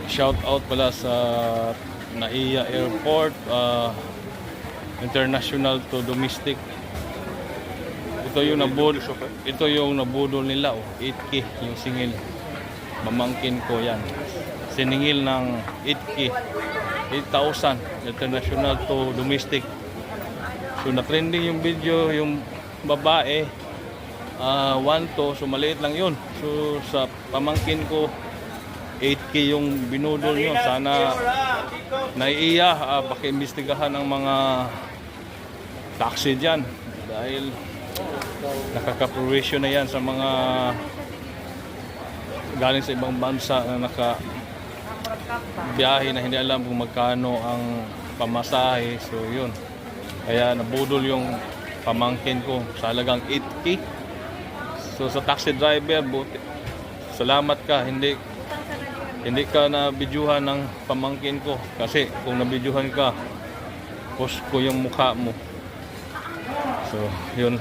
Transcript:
shout out pala sa NAIA Airport, international to domestic. Ito yung nabudol nila, 8K yung singil. Mamangkin ko yan. Siningil ng 8K, 8,000 international to domestic. So na-trending yung video, yung babae 1 to, so maliit lang yun. So sa pamangkin ko 8K yung binudol nyo. Sana naiiya, pakiimbestigahan ng mga taxi dyan dahil nakaka-provision na yan sa mga galing sa ibang bansa na naka-biyahe na hindi alam kung magkano ang pamasahe. So yun, kaya nabudol yung pamangkin ko sa halagang 8K. So sa taxi driver, buti, salamat ka, hindi ka nabidyuhan ng pamangkin ko, kasi kung nabidyuhan ka, post ko yung mukha mo. So yun.